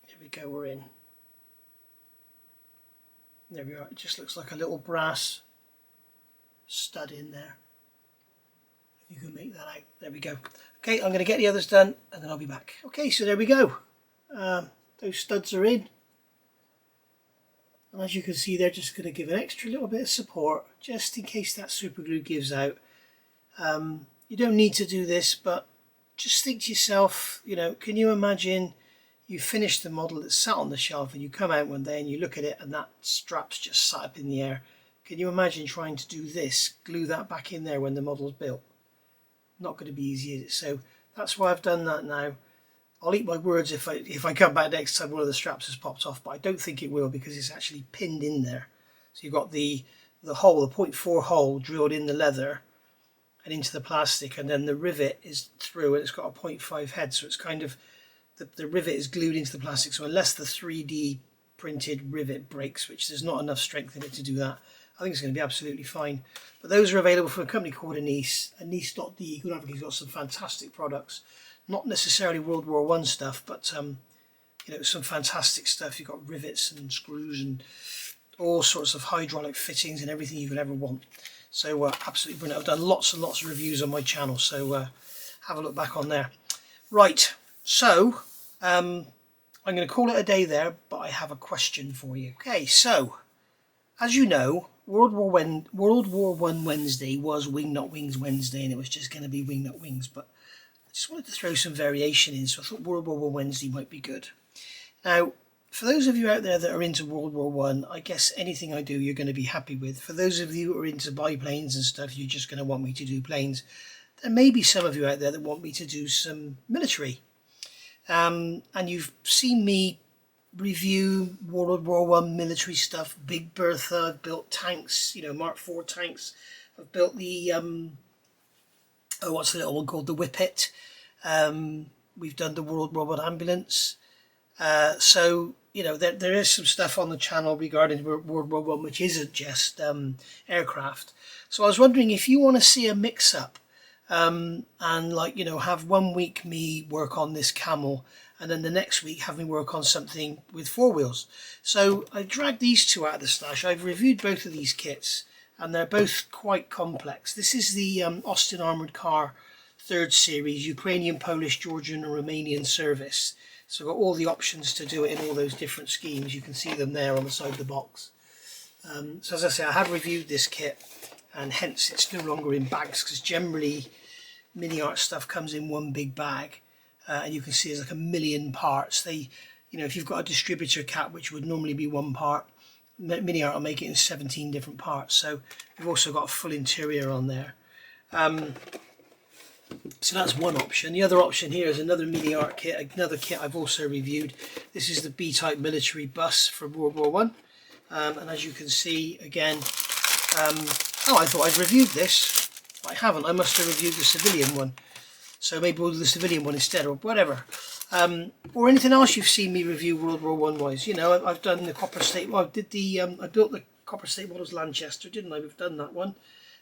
Here we go, we're in. There we are, it just looks like a little brass stud in there. If you can make that out. There we go. Okay, I'm going to get the others done and then I'll be back. Okay, so there we go. Those studs are in. And as you can see, they're just going to give an extra little bit of support just in case that super glue gives out. You don't need to do this, but just think to yourself, you know, can you imagine you finish the model that's sat on the shelf and you come out one day and you look at it and that strap's just sat up in the air. Can you imagine trying to do this, glue that back in there when the model's built? Not going to be easy, is it? So that's why I've done that now. I'll eat my words if I come back next time one of the straps has popped off, but I don't think it will because it's actually pinned in there. So you've got the hole, the 0.4 hole drilled in the leather and into the plastic, and then the rivet is through and it's got a 0.5 head, so it's kind of the rivet is glued into the plastic, so unless the 3D printed rivet breaks, which there's not enough strength in it to do that, I think it's going to be absolutely fine. But those are available from a company called Anise.de. Good Africa's got some fantastic products, not necessarily World War I stuff, but you know, some fantastic stuff. You've got rivets and screws and all sorts of hydraulic fittings and everything you could ever want. So absolutely brilliant. I've done lots and lots of reviews on my channel, so have a look back on there. Right, so I'm going to call it a day there, but I have a question for you. Okay, so as you know, World War I Wednesday was Wing Not Wings Wednesday, and it was just going to be Wing Not Wings, but I just wanted to throw some variation in, so I thought World War I Wednesday might be good. Now, for those of you out there that are into World War I guess anything I do you're going to be happy with. For those of you who are into biplanes and stuff, you're just going to want me to do planes. There may be some of you out there that want me to do some military. And you've seen me review World War I military stuff. Big Bertha, I've built tanks, you know, Mark IV tanks. I've built the, what's the little one called? The Whippet. We've done the World War I ambulance. So, you know, there is some stuff on the channel regarding World War I, which isn't just aircraft. So I was wondering if you want to see a mix-up and, like, you know, have 1 week me work on this camel and then the next week have me work on something with 4 wheels. So I dragged these two out of the stash. I've reviewed both of these kits and they're both quite complex. This is the Austin Armoured Car 3rd Series, Ukrainian, Polish, Georgian and Romanian service. So I've got all the options to do it in all those different schemes. You can see them there on the side of the box. So as I say, I have reviewed this kit and hence it's no longer in bags because generally Mini Art stuff comes in one big bag and you can see there's like a million parts. They, you know, if you've got a distributor cap which would normally be 1 part, Mini Art will make it in 17 different parts. So we've also got a full interior on there. So that's one option. The other option here is another Mini Art kit, another kit I've also reviewed. This is the B-type military bus from World War I. And as you can see, again, oh, I thought I'd reviewed this. I haven't. I must have reviewed the civilian one. So maybe we'll do the civilian one instead, or whatever. Or anything else you've seen me review World War I wise. You know, I've done the Copper State. Well, I did the. I built the Copper State Models Lanchester, didn't I? We've done that one.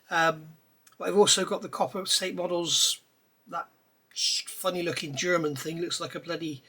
But I've also got the Copper State Models. That funny-looking German thing looks like a bloody,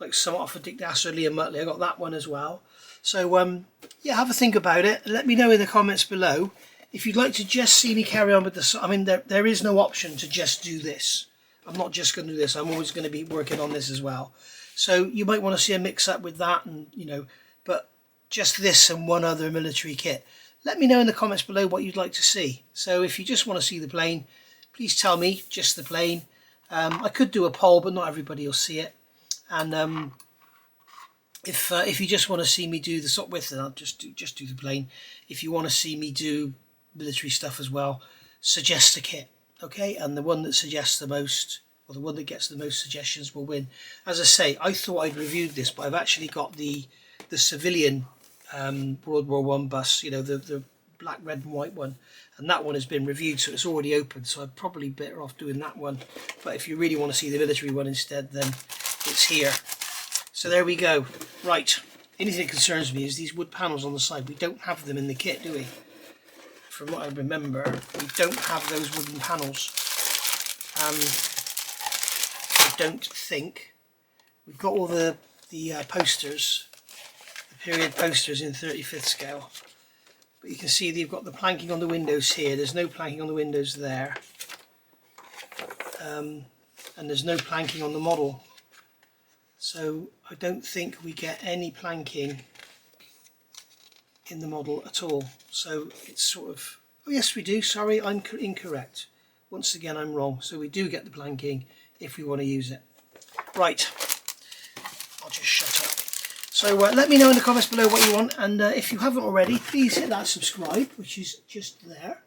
like somewhat off of Dick Dasser, Liam Muttley. I got that one as well. So yeah, have a think about it. Let me know in the comments below if you'd like to just see me carry on with this. I mean, there is no option to just do this. I'm not just going to do this. I'm always going to be working on this as well. So you might want to see a mix-up with that, and you know, but just this and one other military kit. Let me know in the comments below what you'd like to see. So if you just want to see the plane, please tell me, just the plane. I could do a poll, but not everybody will see it. And if you just want to see me do the Sopwith, then I'll just do the plane. If you want to see me do military stuff as well, suggest a kit, okay? And the one that suggests the most, or the one that gets the most suggestions will win. As I say, I thought I'd reviewed this, but I've actually got the civilian World War I bus, you know, the black, red and white one, and that one has been reviewed, so it's already open, so I'm probably better off doing that one. But if you really want to see the military one instead, then it's here. So there we go. Right, The only thing that concerns me is these wood panels on the side. We don't have them in the kit, do we? From what I remember, we don't have those wooden panels. I don't think. We've got all the posters, the period posters in 35th scale. But you can see they've got the planking on the windows here. There's no planking on the windows there. And there's no planking on the model. So I don't think we get any planking in the model at all. So it's sort of, oh yes we do, sorry, I'm incorrect. Once again I'm wrong. So we do get the planking if we want to use it. Right, I'll just shut up. So let me know in the comments below what you want, and if you haven't already, please hit that subscribe, which is just there.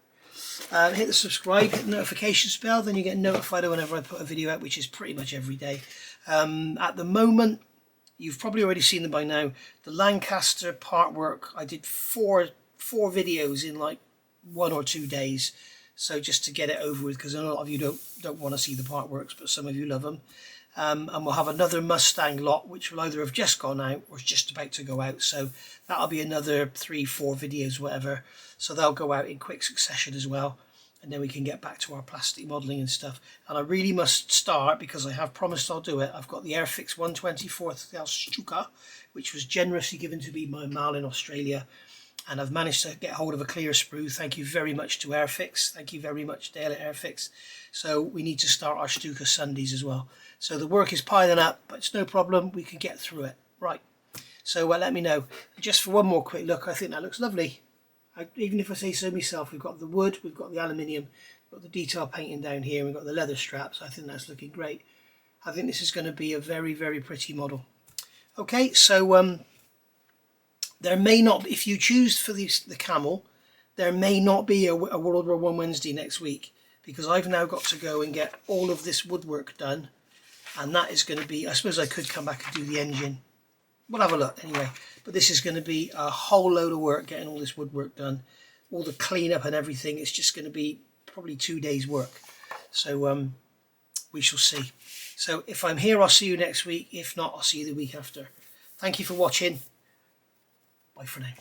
Hit the subscribe, hit the notifications bell, then you get notified whenever I put a video out, which is pretty much every day. At the moment, you've probably already seen them by now, the Lancaster part work, I did four videos in like 1 or 2 days. So just to get it over with, because a lot of you don't want to see the part works, but some of you love them. And we'll have another Mustang lot, which will either have just gone out or is just about to go out. So that'll be another 3-4 videos, whatever. So they'll go out in quick succession as well. And then we can get back to our plastic modelling and stuff. And I really must start, because I have promised I'll do it. I've got the Airfix 124th Stuka, which was generously given to me by Mal in Australia. And I've managed to get hold of a clear sprue. Thank you very much to Airfix. Thank you very much, Dale at Airfix. So we need to start our Stuka Sundays as well. So the work is piling up, but it's no problem. We can get through it. Right. So let me know. Just for one more quick look, I think that looks lovely. Even if I say so myself, we've got the wood, we've got the aluminium, we've got the detail painting down here, we've got the leather straps. I think that's looking great. I think this is going to be a very, very pretty model. Okay, so there may not, if you choose for the Camel, there may not be a World War I Wednesday next week, because I've now got to go and get all of this woodwork done, and that is going to be, I suppose I could come back and do the engine. We'll have a look anyway, but this is going to be a whole load of work getting all this woodwork done, all the cleanup and everything. It's just going to be probably 2 days work, so we shall see. So if I'm here, I'll see you next week. If not, I'll see you the week after. Thank you for watching. Bye for now.